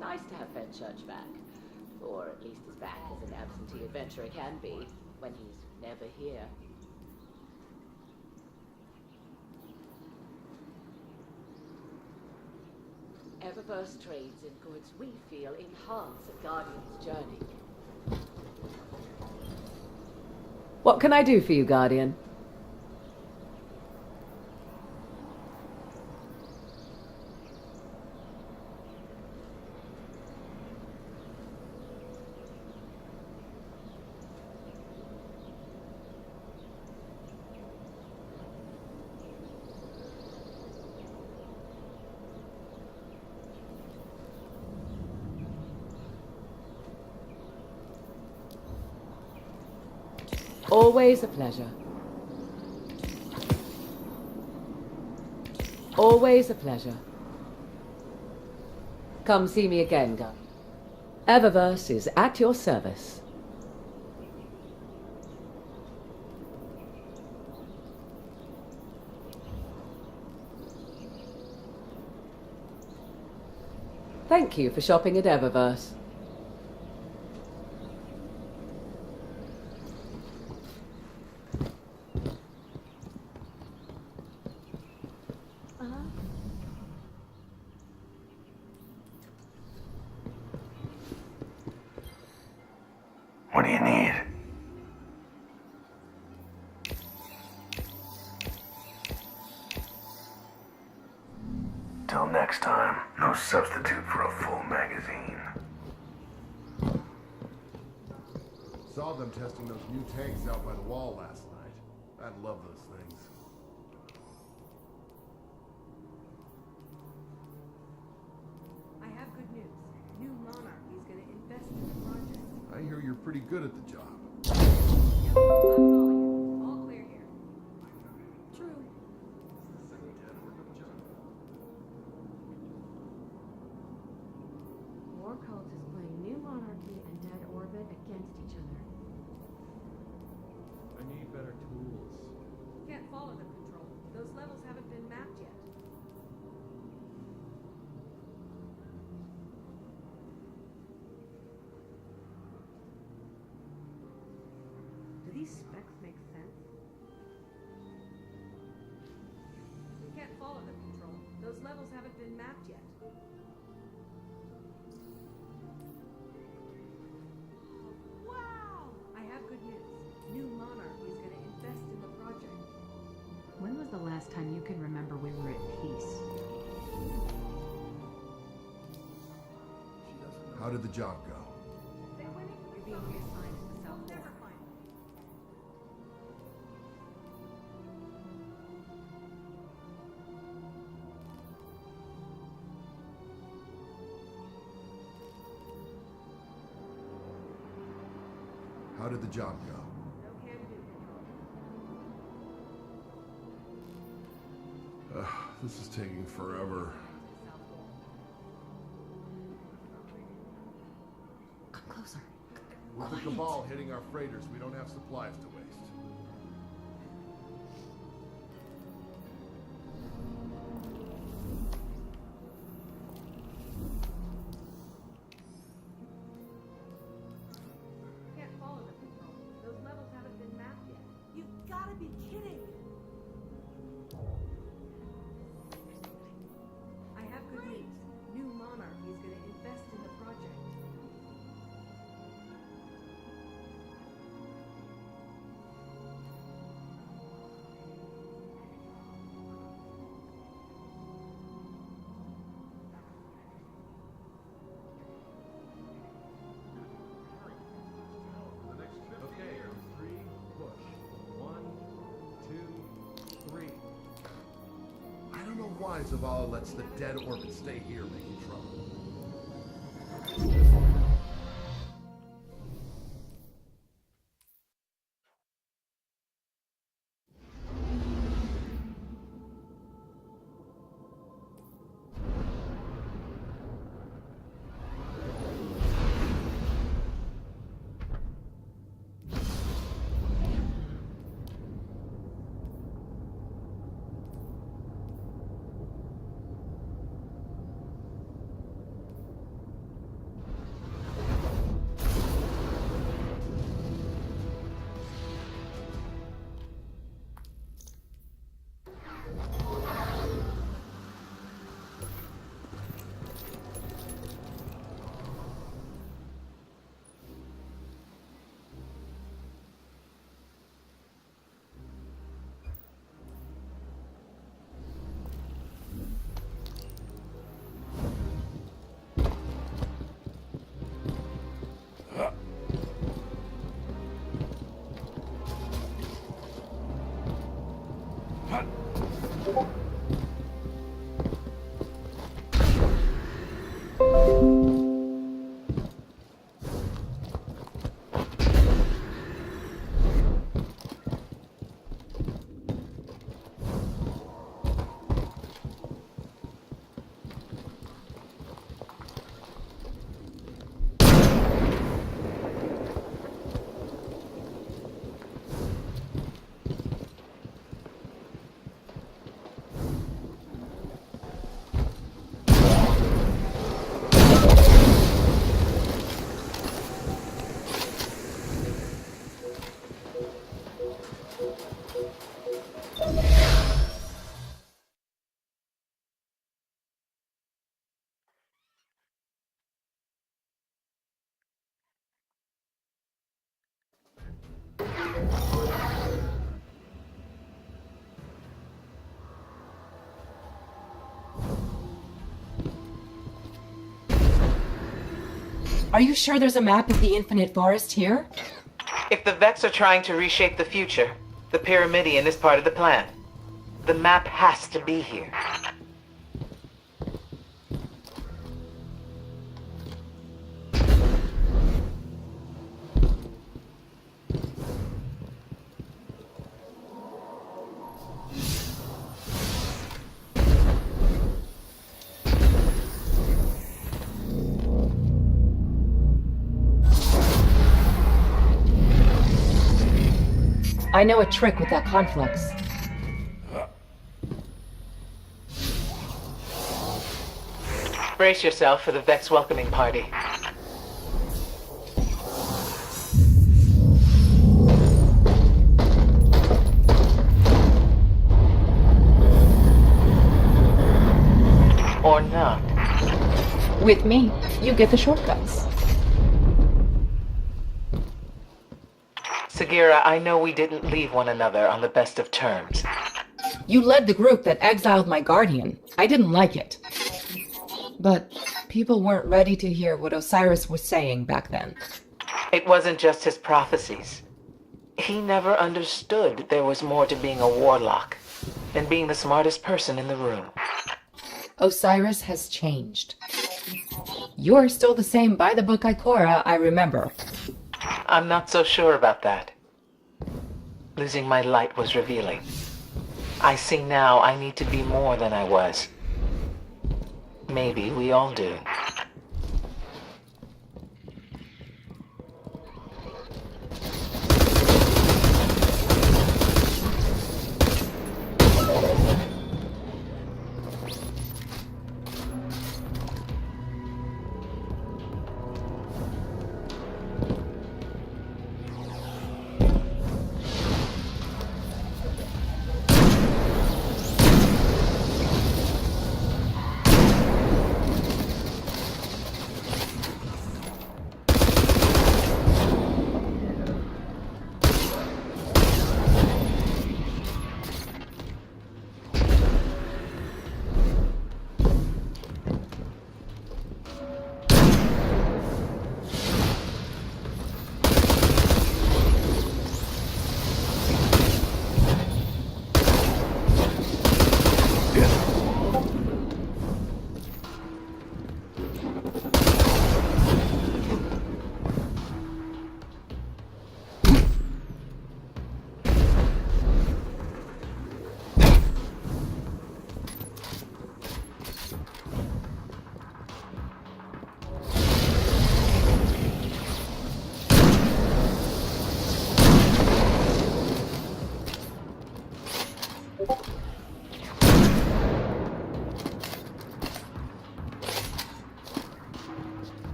nice to have Fenchurch back. Or at least as back as an absentee adventurer can be, when he's never here. Eververse trades in goods we feel enhance a Guardian's journey. What can I do for you, Guardian? Always a pleasure. Always a pleasure. Come see me again, Gun. Eververse is at your service. Thank you for shopping at Eververse. What do you need? Till next time, no substitute for a full magazine. Saw them testing those new tanks out by the wall last night. I love those things. I have good news. New Monarchy is going to invest in the project. I hear you're pretty good at the job. Yep, I'm calling it. All clear here. True. War Cult is playing New Monarchy and Dead Orbit against each other. I need better tools. Can't follow the control. Those levels haven't been mapped yet. Do these specs make sense? We can't follow the control. Those levels haven't been mapped yet. Wow! I have good news. New Monarchy is going to invest in the project. When was the last time you can remember we were at peace? How did the job go? They're winning. You're being reassigned to the South. Never find it. How did the job go? No can-do control. This is taking forever. Come closer. With the Cabal hitting our freighters, we don't have supplies to waste. Can't follow the control. Those levels haven't been mapped yet. You've got to be kidding! I have good news. New Monarchy is going to invest in the project. Okay, 3, push. 1, 2, 3. I don't know why Zavala lets the Dead Orbit stay here making trouble. Are you sure there's a map of the infinite forest here? If the Vex are trying to reshape the future, the Pyramidion is part of the plan. The map has to be here. I know a trick with that conflux. Brace yourself for the Vex welcoming party. Or not. With me, you get the shortcuts. Sagira, I know we didn't leave one another on the best of terms. You led the group that exiled my guardian. I didn't like it. But people weren't ready to hear what Osiris was saying back then. It wasn't just his prophecies. He never understood there was more to being a warlock than being the smartest person in the room. Osiris has changed. You're still the same by-the-book Ikora I remember. I'm not so sure about that. Losing my light was revealing. I see now I need to be more than I was. Maybe we all do.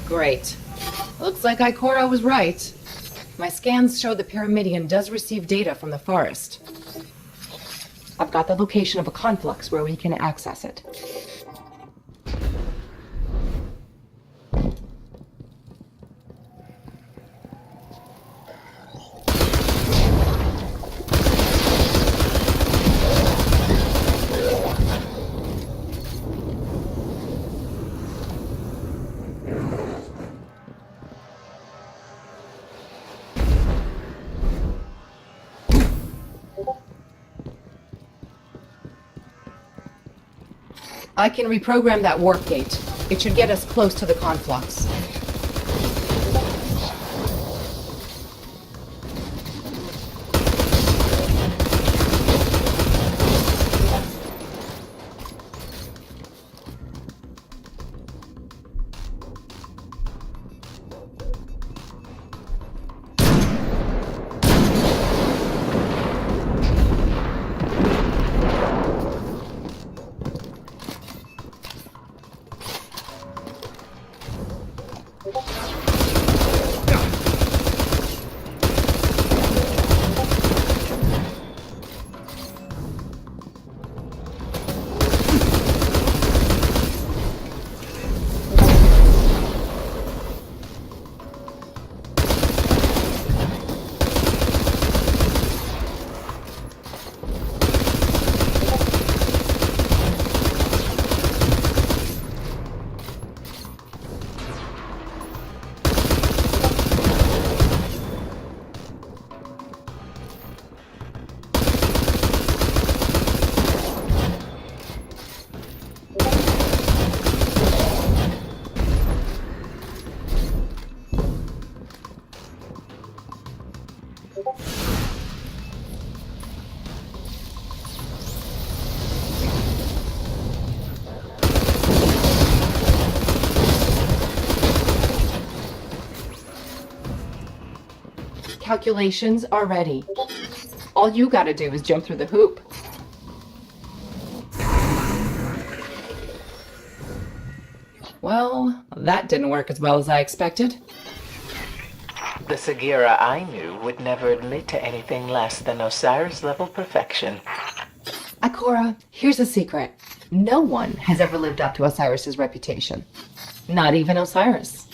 Great. Looks like Ikora was right. My scans show the Pyramidion does receive data from the forest. I've got the location of a conflux where we can access it. I can reprogram that warp gate. It should get us close to the conflux. calculations are ready. All you gotta do is jump through the hoop. Well, that didn't work as well as I expected. The Sagira I knew would never admit to anything less than Osiris-level perfection. Ikora, here's a secret. No one has ever lived up to Osiris's reputation. Not even Osiris.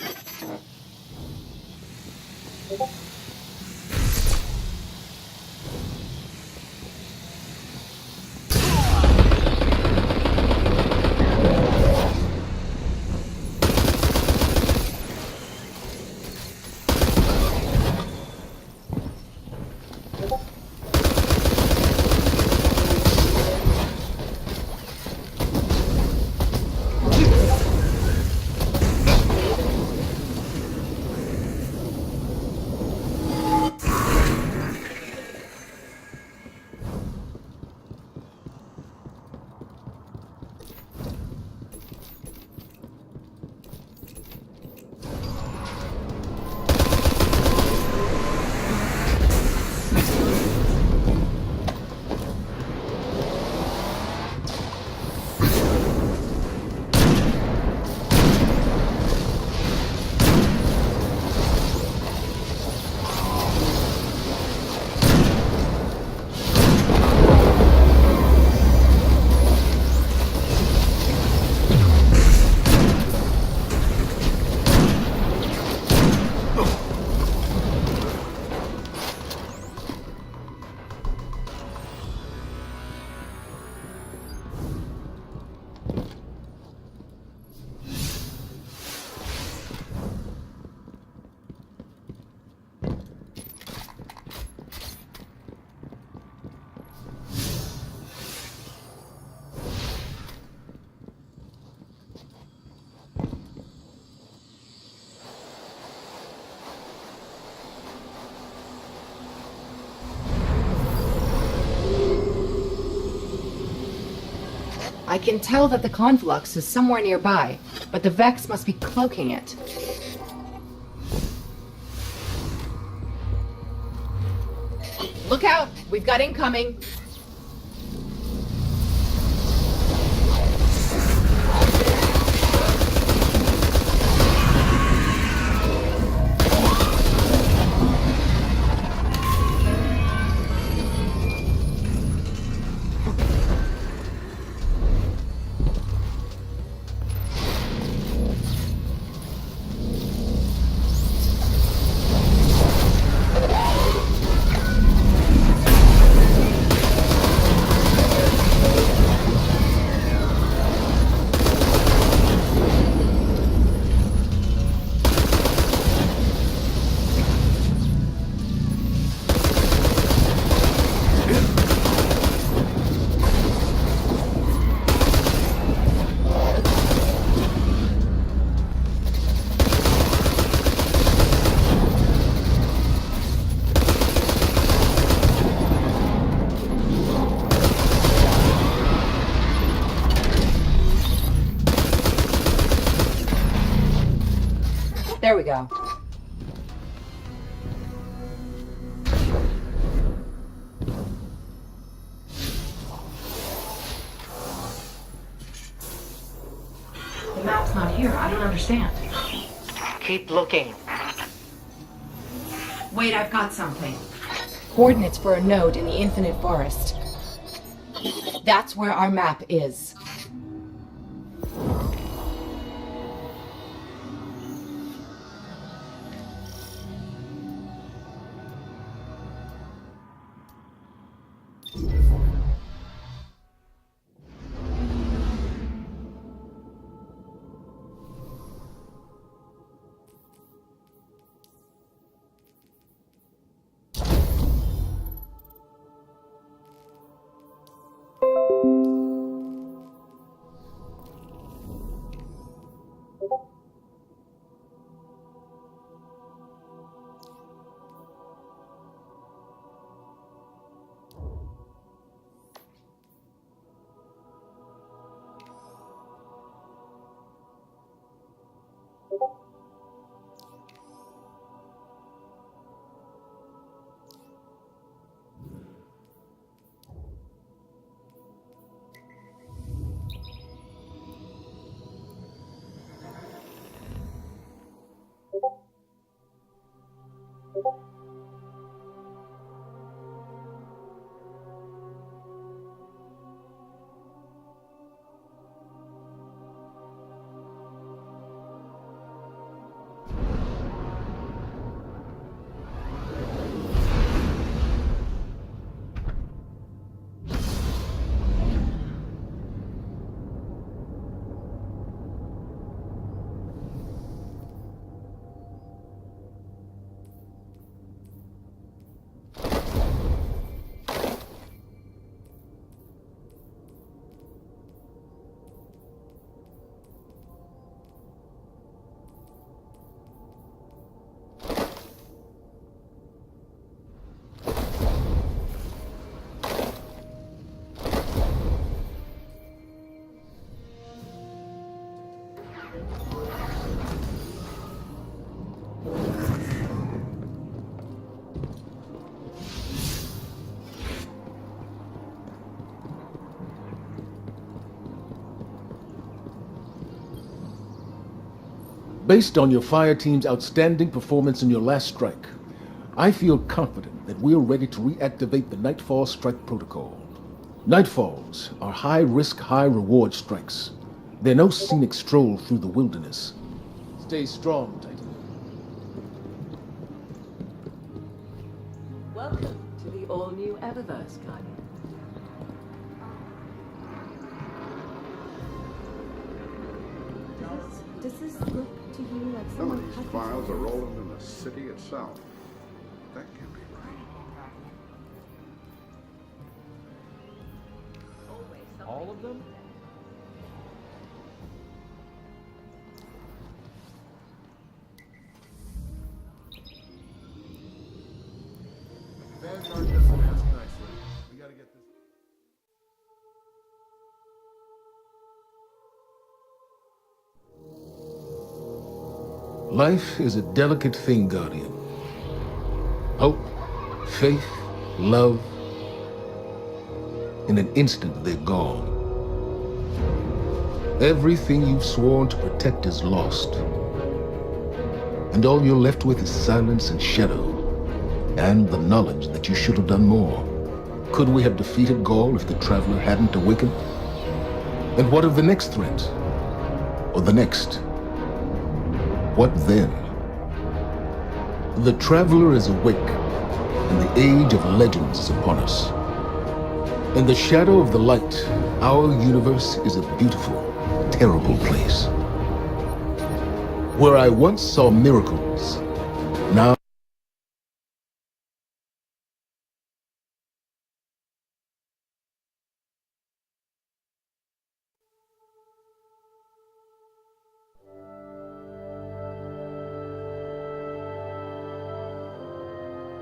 I can tell that the conflux is somewhere nearby, but the Vex must be cloaking it. Look out! We've got incoming! There we go. The map's not here. I don't understand. Keep looking. Wait, I've got something. Coordinates for a node in the Infinite Forest. That's where our map is. Based on your fire team's outstanding performance in your last strike, I feel confident that we are ready to reactivate the Nightfall Strike Protocol. Nightfalls are high-risk, high-reward strikes. They're no scenic stroll through the wilderness. Stay strong, Titan. Welcome to the all-new Eververse, Guardian. Does this look to you like Some of someone these cut files are into rolling in the city itself. That can't be right. All of them? Vanguard doesn't ask nicely. We gotta get this. Life is a delicate thing, Guardian. Hope, faith, love. In an instant, they're gone. Everything you've sworn to protect is lost. And all you're left with is silence and shadow, and the knowledge that you should have done more. Could we have defeated Gaul if the Traveler hadn't awakened? And what of the next threat? Or the next? What then? The Traveler is awake, and the age of legends is upon us. In the shadow of the light, our universe is a beautiful, terrible place. Where I once saw miracles, now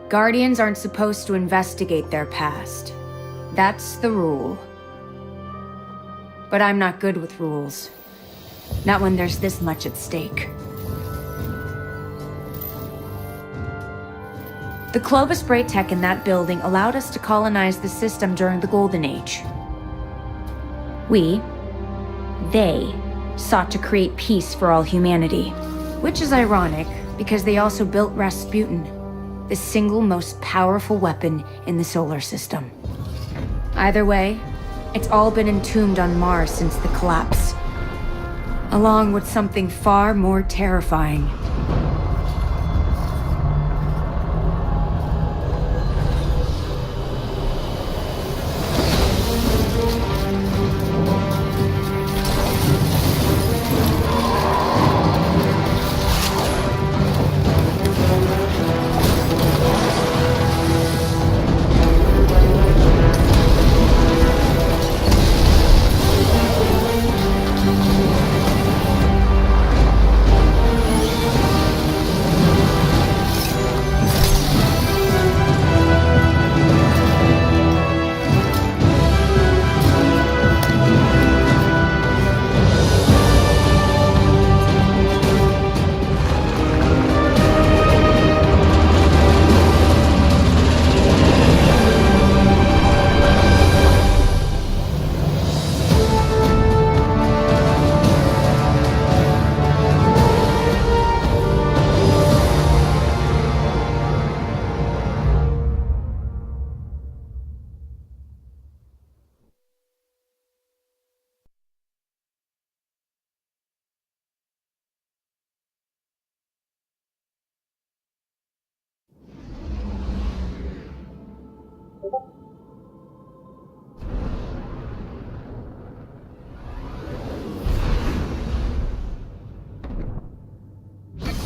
Guardians aren't supposed to investigate their past. That's the rule. But I'm not good with rules. Not when there's this much at stake. The Clovis Bray tech in that building allowed us to colonize the system during the Golden Age. They, sought to create peace for all humanity. Which is ironic, because they also built Rasputin, the single most powerful weapon in the solar system. Either way, it's all been entombed on Mars since the collapse, along with something far more terrifying.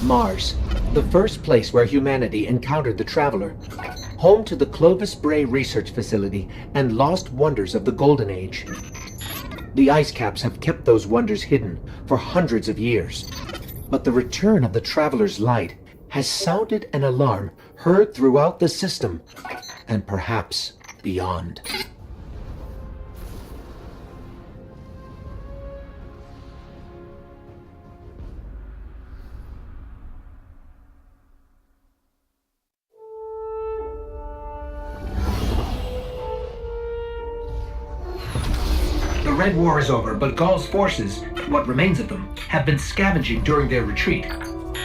Mars, the first place where humanity encountered the Traveler. Home to the Clovis Bray Research Facility and lost wonders of the Golden Age. The ice caps have kept those wonders hidden for hundreds of years. But the return of the Traveler's light has sounded an alarm heard throughout the system, and perhaps beyond. The Red War is over, but Gaul's forces, what remains of them, have been scavenging during their retreat.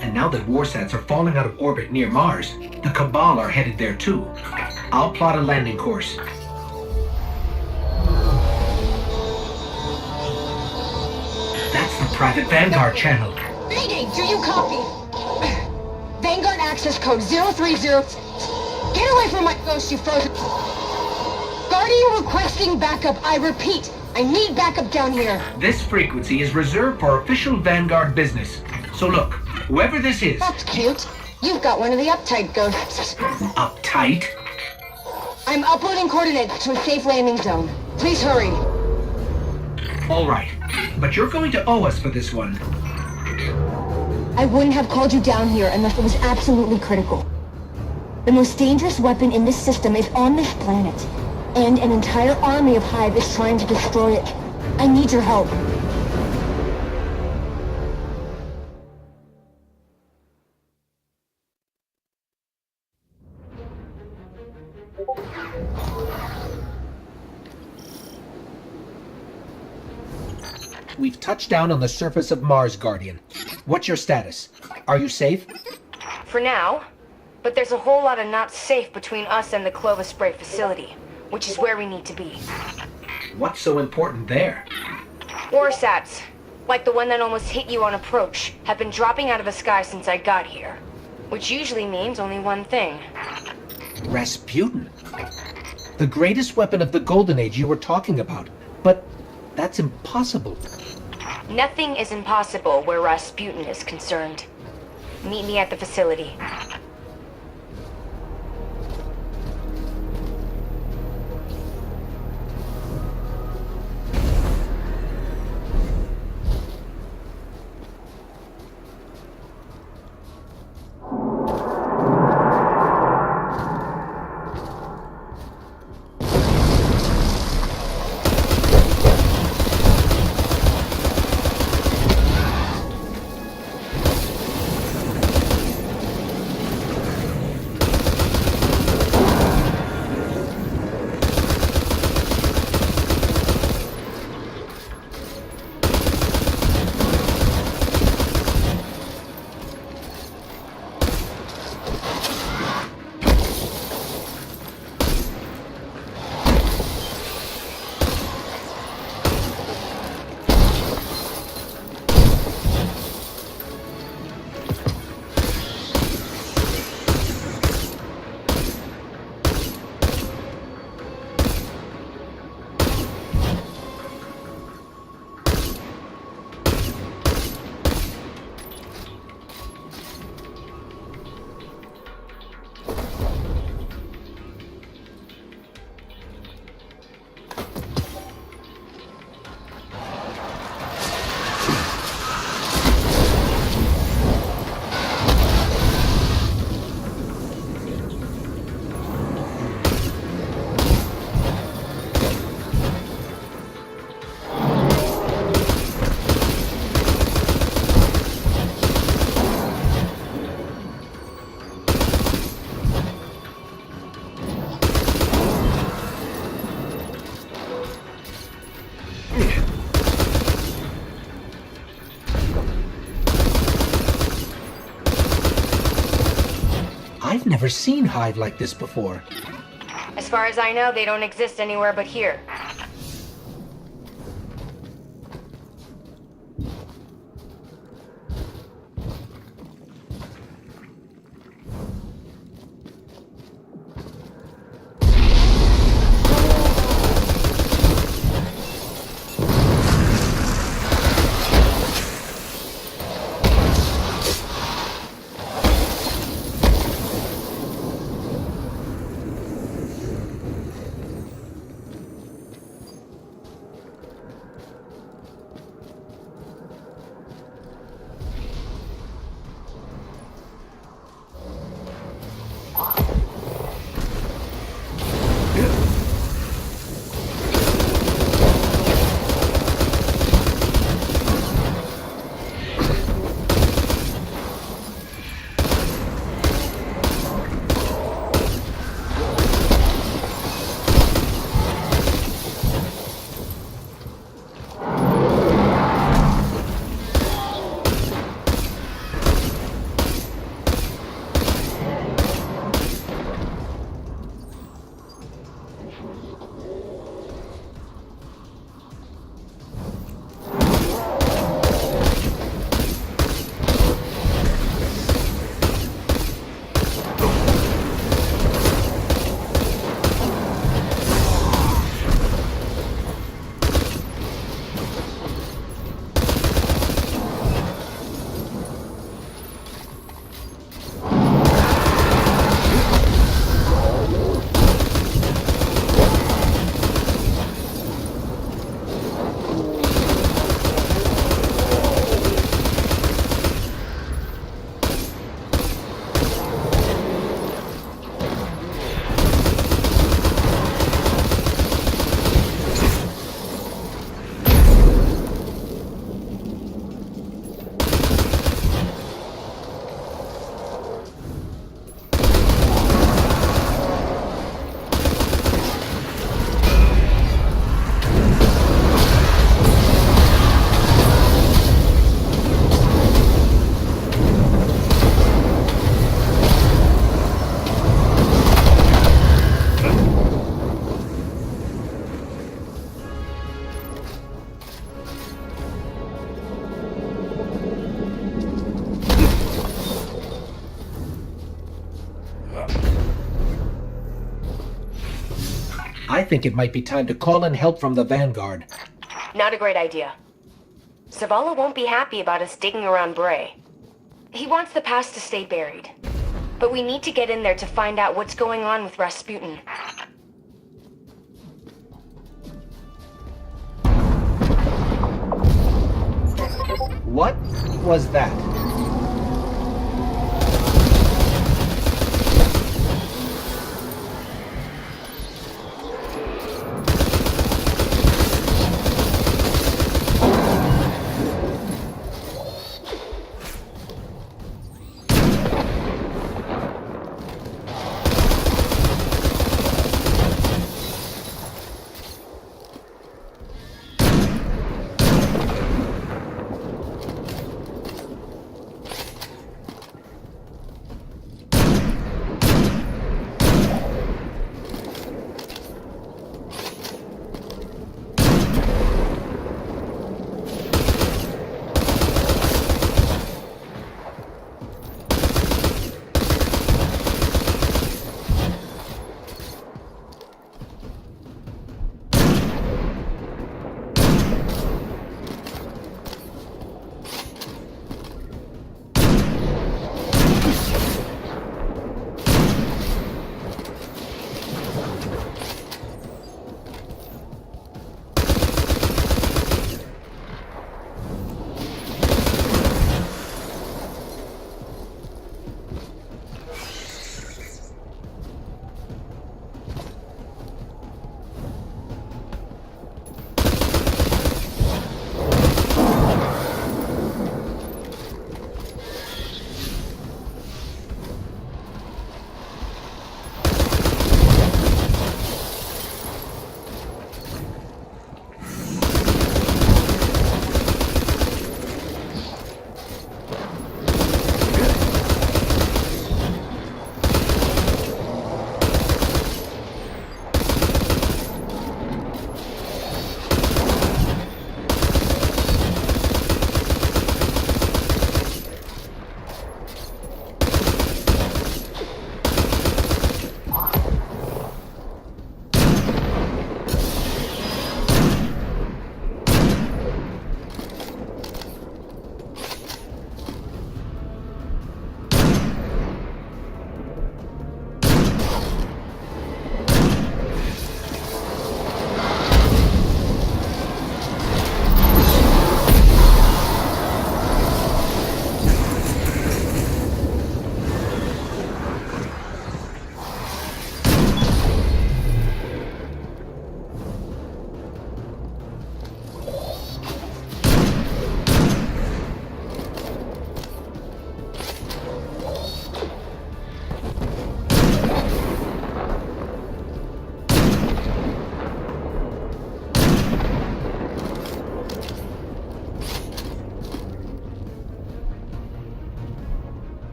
And now that warsats are falling out of orbit near Mars, the Cabal are headed there too. I'll plot a landing course. That's the private Vanguard channel. Mayday, do you copy? Vanguard access code 030. Get away from my ghost, you frozen. Guardian requesting backup. I repeat, I need backup down here. This frequency is reserved for official Vanguard business. So look, whoever this is... That's cute. You've got one of the uptight ghosts. Uptight? I'm uploading coordinates to a safe landing zone. Please hurry. All right, but you're going to owe us for this one. I wouldn't have called you down here unless it was absolutely critical. The most dangerous weapon in this system is on this planet, and an entire army of Hive is trying to destroy it. I need your help. We've touched down on the surface of Mars, Guardian. What's your status? Are you safe? For now. But there's a whole lot of not safe between us and the Clovis Bray facility, which is where we need to be. What's so important there? Warsats, like the one that almost hit you on approach, have been dropping out of the sky since I got here. Which usually means only one thing. Rasputin. The greatest weapon of the Golden Age you were talking about. But that's impossible. Nothing is impossible where Rasputin is concerned. Meet me at the facility. I've never seen Hive like this before. As far as I know, they don't exist anywhere but here. I think it might be time to call in help from the Vanguard. Not a great idea. Zavala won't be happy about us digging around Bray. He wants the past to stay buried. But we need to get in there to find out what's going on with Rasputin. What was that?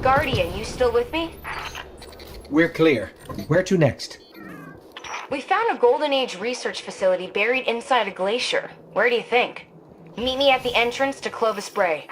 Guardian, you still with me? We're clear. Where to next? We found a Golden Age research facility buried inside a glacier. Where do you think? Meet me at the entrance to Clovis Bray.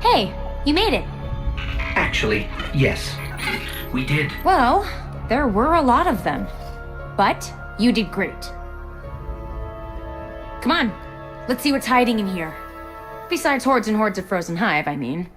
Hey, you made it. Actually, yes. We did. Well, there were a lot of them. But you did great. Come on, let's see what's hiding in here. Besides hordes and hordes of frozen hive, I mean.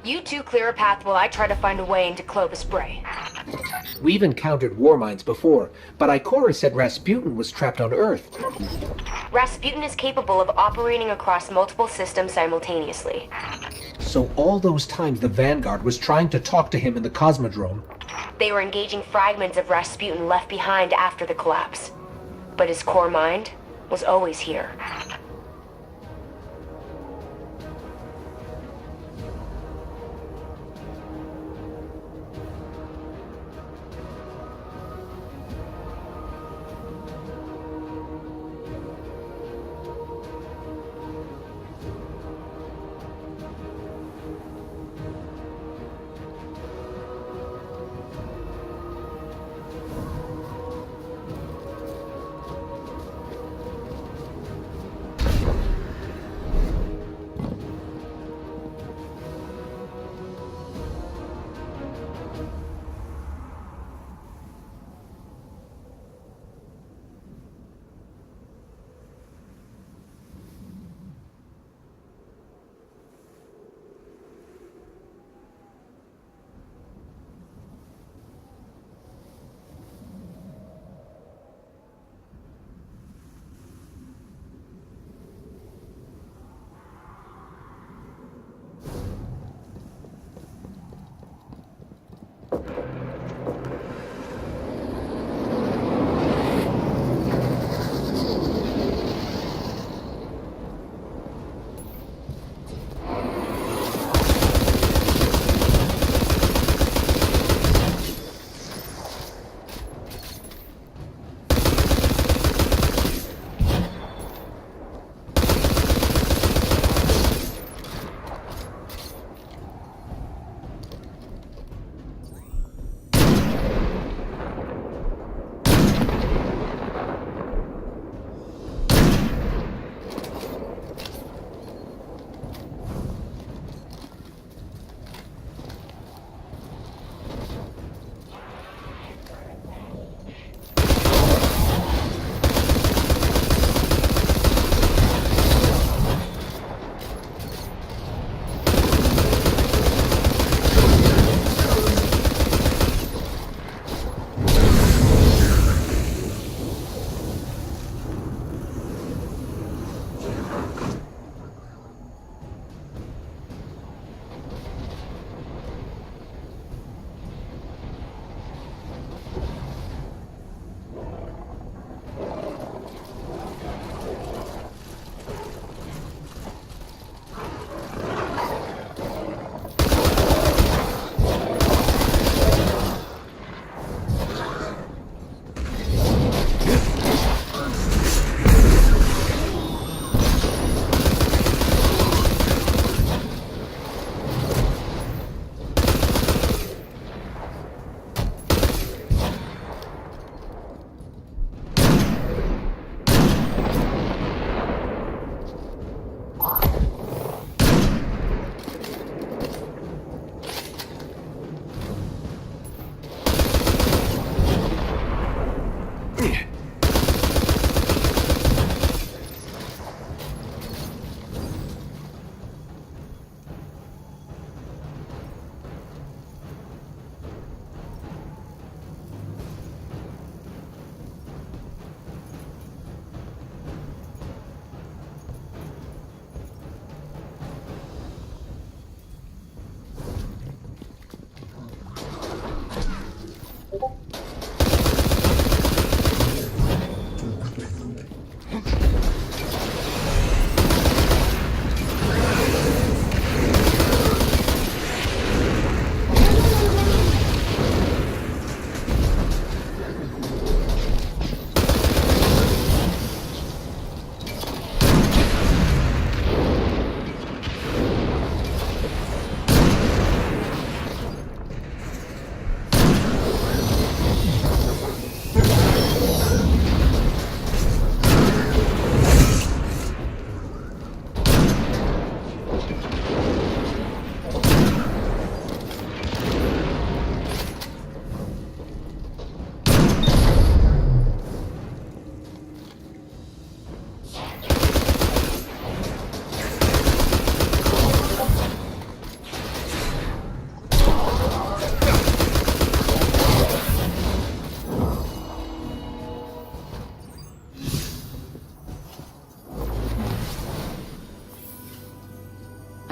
You two clear a path while I try to find a way into Clovis Bray. We've encountered war mines before, but Ikora said Rasputin was trapped on Earth. Rasputin is capable of operating across multiple systems simultaneously. So all those times the Vanguard was trying to talk to him in the Cosmodrome. They were engaging fragments of Rasputin left behind after the collapse. But his core mind was always here.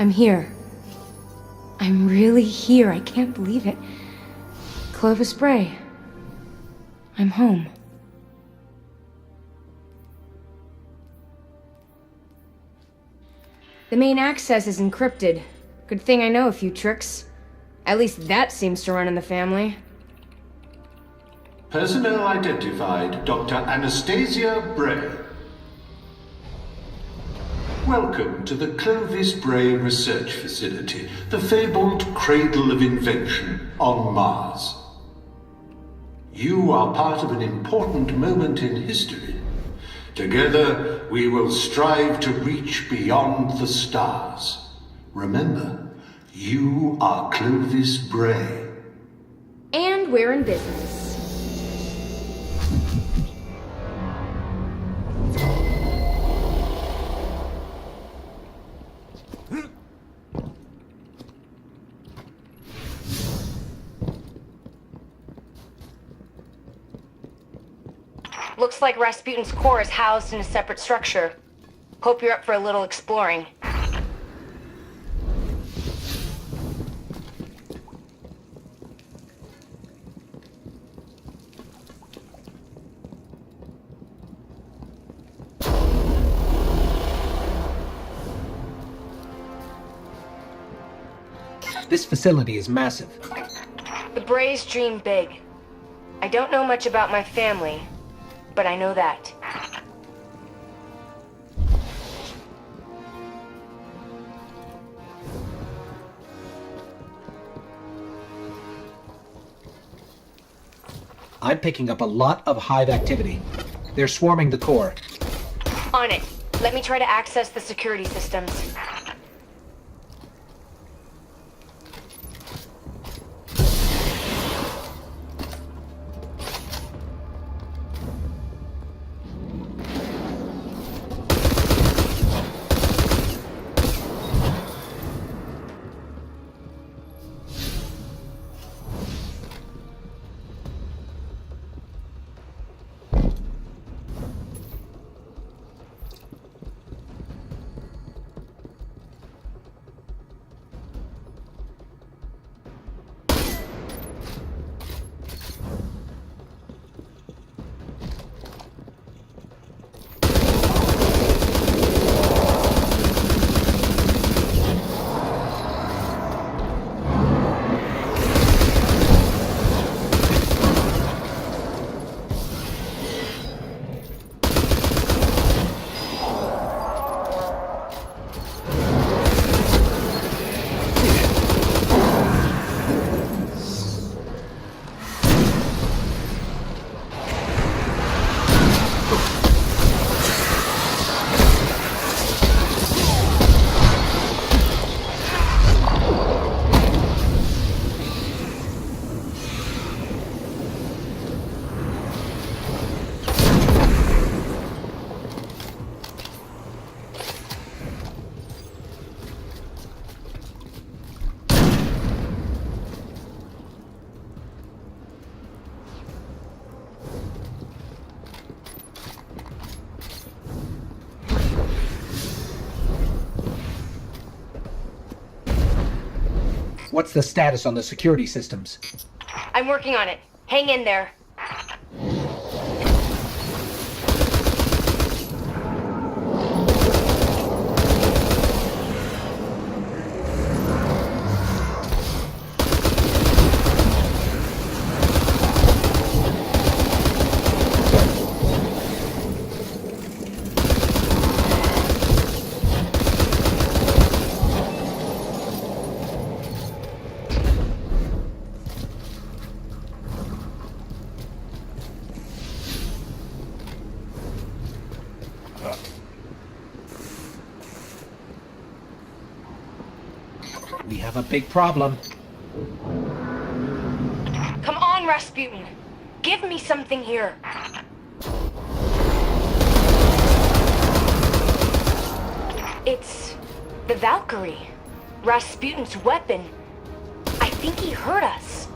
I'm here. I'm really here. I can't believe it. Clovis Bray. I'm home. The main access is encrypted. Good thing I know a few tricks. At least that seems to run in the family. Personnel identified Dr. Anastasia Bray. Welcome to the Clovis Bray Research Facility, the fabled cradle of invention on Mars. You are part of an important moment in history. Together, we will strive to reach beyond the stars. Remember, you are Clovis Bray. And we're in business. Looks like Rasputin's core is housed in a separate structure. Hope you're up for a little exploring. This facility is massive. The Brays dream big. I don't know much about my family, but I know that. I'm picking up a lot of hive activity. They're swarming the core. On it. Let me try to access the security systems. What's the status on the security systems? I'm working on it. Hang in there. We have a big problem. Come on, Rasputin. Give me something here. It's the Valkyrie. Rasputin's weapon. I think he heard us.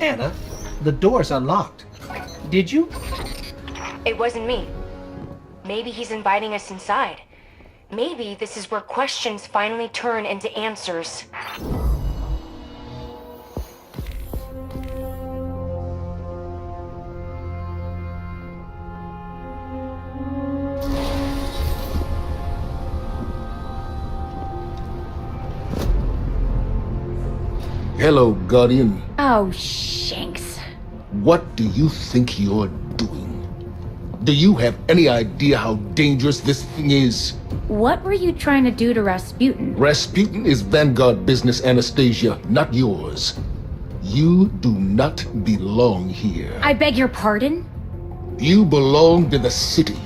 Anna, the door's unlocked. Did you? It wasn't me. Maybe he's inviting us inside. Maybe this is where questions finally turn into answers. Hello, Guardian. Oh, Shanks. What do you think you're doing? Do you have any idea how dangerous this thing is? What were you trying to do to Rasputin? Rasputin is Vanguard business, Anastasia, not yours. You do not belong here. I beg your pardon? You belong to the city.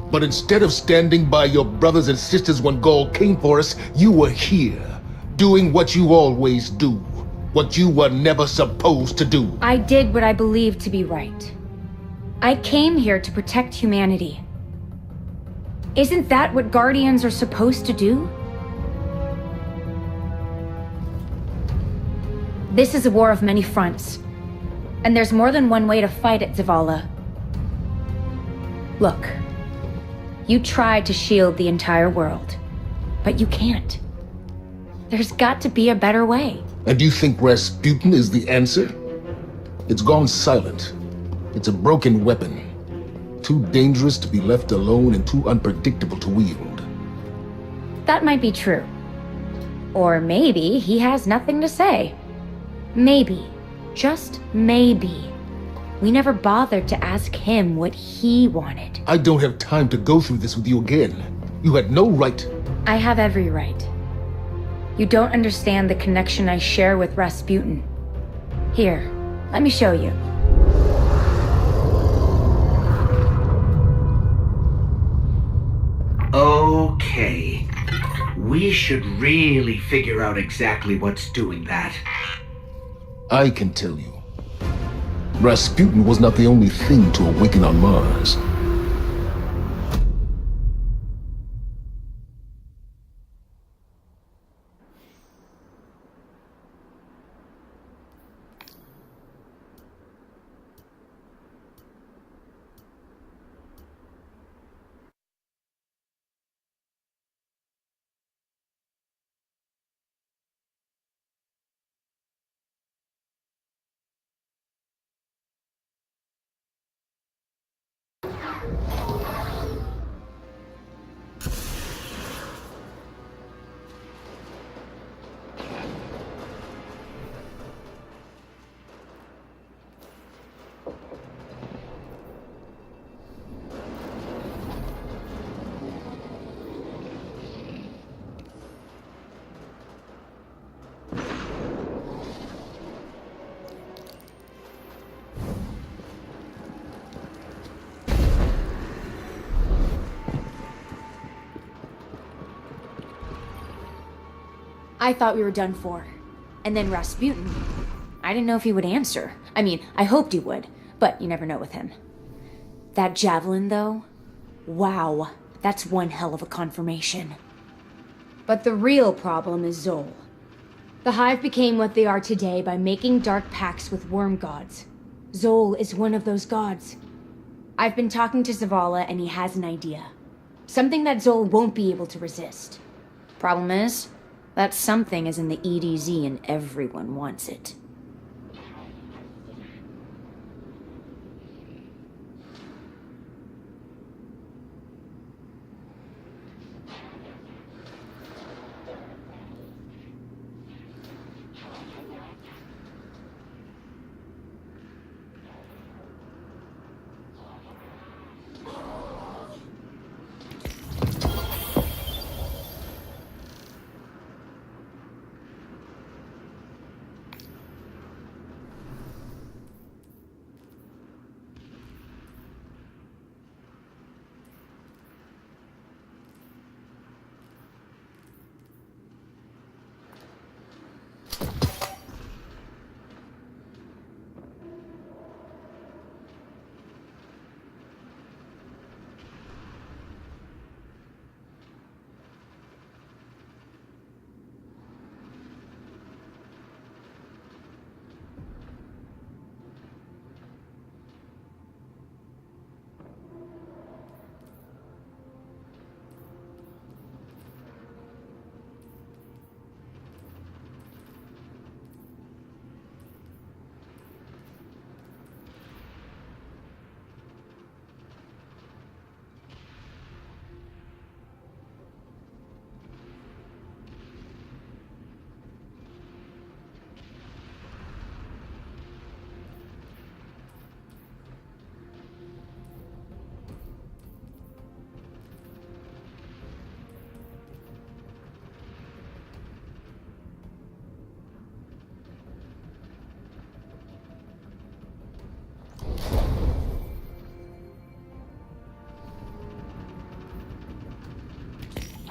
But instead of standing by your brothers and sisters when Gaul came for us, you were here, doing what you always do, what you were never supposed to do. I did what I believed to be right. I came here to protect humanity. Isn't that what Guardians are supposed to do? This is a war of many fronts, and there's more than one way to fight it, Zavala. Look, you tried to shield the entire world, but you can't. There's got to be a better way. And you think Rasputin is the answer? It's gone silent. It's a broken weapon. Too dangerous to be left alone and too unpredictable to wield. That might be true. Or maybe he has nothing to say. Maybe, just maybe, we never bothered to ask him what he wanted. I don't have time to go through this with you again. You had no right. I have every right. You don't understand the connection I share with Rasputin. Here, let me show you. Okay. We should really figure out exactly what's doing that. I can tell you. Rasputin was not the only thing to awaken on Mars. I thought we were done for. And then Rasputin. I didn't know if he would answer. I mean, I hoped he would, but you never know with him. That javelin, though? Wow, that's one hell of a confirmation. But the real problem is Zol. The Hive became what they are today by making dark pacts with worm gods. Zol is one of those gods. I've been talking to Zavala and he has an idea. Something that Zol won't be able to resist. Problem is, that something is in the EDZ and everyone wants it.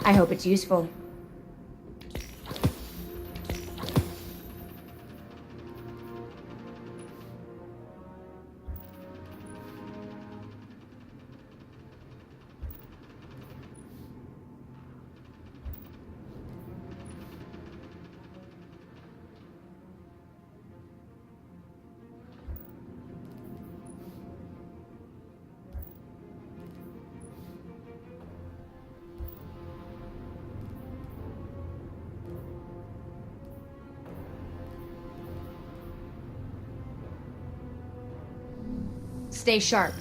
I hope it's useful. Stay sharp.